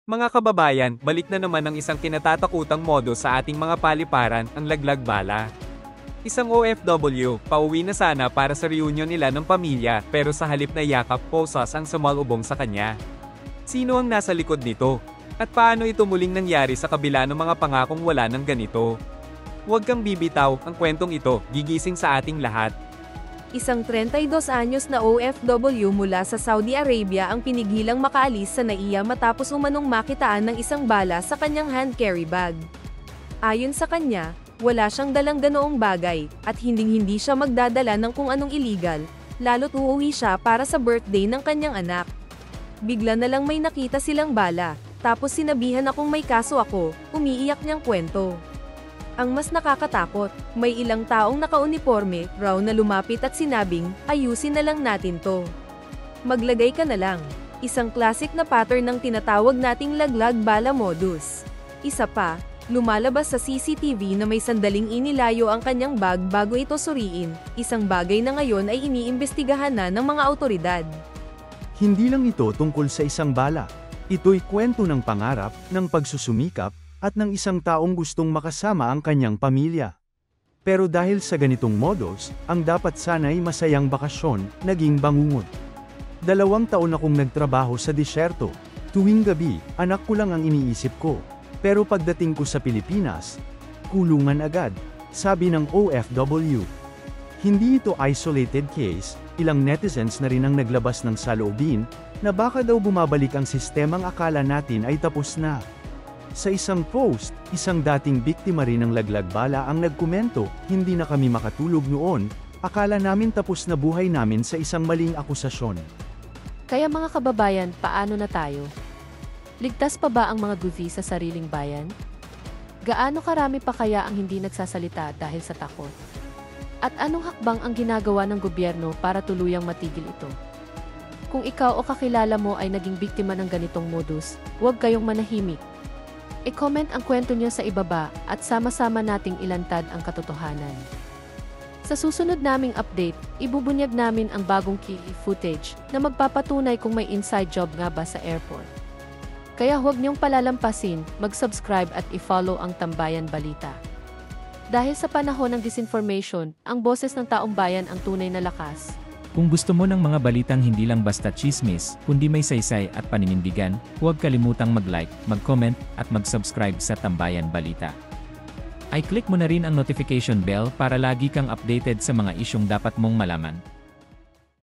Mga kababayan, balik na naman ang isang kinatatakutang modo sa ating mga paliparan, ang laglag bala. Isang OFW, pauwi na sana para sa reunion nila ng pamilya, pero sa halip na yakap, posas ang sumalubong sa kanya. Sino ang nasa likod nito? At paano ito muling nangyari sa kabila ng mga pangakong wala ng ganito? Huwag kang bibitaw, ang kwentong ito, gigising sa ating lahat. Isang 32 anyos na OFW mula sa Saudi Arabia ang pinigilang makaalis sa NAIA matapos umanong makitaan ng isang bala sa kanyang hand carry bag. Ayon sa kanya, wala siyang dalang ganoong bagay, at hinding-hindi siya magdadala ng kung anong illegal, lalo't uuwi siya para sa birthday ng kanyang anak. Bigla na lang may nakita silang bala, tapos sinabihan akong may kaso ako, umiiyak niyang kwento. Ang mas nakakatakot, may ilang taong nakauniforme raw na lumapit at sinabing, ayusin na lang natin to. Maglagay ka na lang. Isang classic na pattern ng tinatawag nating laglag bala modus. Isa pa, lumalabas sa CCTV na may sandaling inilayo ang kanyang bag bago ito suriin, isang bagay na ngayon ay iniimbestigahan na ng mga awtoridad. Hindi lang ito tungkol sa isang bala. Ito'y kwento ng pangarap, ng pagsusumikap, at ng isang taong gustong makasama ang kanyang pamilya. Pero dahil sa ganitong modus, ang dapat sana'y masayang bakasyon, naging bangungot. 2 taon akong nagtrabaho sa disyerto. Tuwing gabi, anak ko lang ang iniisip ko. Pero pagdating ko sa Pilipinas, kulungan agad, sabi ng OFW. Hindi ito isolated case, ilang netizens na rin ang naglabas ng saloobin, na baka daw bumabalik ang sistemang akala natin ay tapos na. Sa isang post, isang dating biktima rin ng laglag bala ang nagkomento, hindi na kami makatulog noon, akala namin tapos na buhay namin sa isang maling akusasyon. Kaya mga kababayan, paano na tayo? Ligtas pa ba ang mga guthi sa sariling bayan? Gaano karami pa kaya ang hindi nagsasalita dahil sa takot? At anong hakbang ang ginagawa ng gobyerno para tuluyang matigil ito? Kung ikaw o kakilala mo ay naging biktima ng ganitong modus, huwag kayong manahimik. I-comment ang kwento niyo sa ibaba at sama-sama nating ilantad ang katotohanan. Sa susunod naming update, ibubunyag namin ang bagong key footage na magpapatunay kung may inside job nga ba sa airport. Kaya huwag niyong palalampasin, mag-subscribe at i-follow ang Tambayan Balita. Dahil sa panahon ng disinformation, ang boses ng taong bayan ang tunay na lakas. Kung gusto mo ng mga balitang hindi lang basta chismis, kundi may saysay at paninindigan, huwag kalimutang mag-like, mag-comment, at mag-subscribe sa Tambayan Balita. I-click mo na rin ang notification bell para lagi kang updated sa mga isyong dapat mong malaman.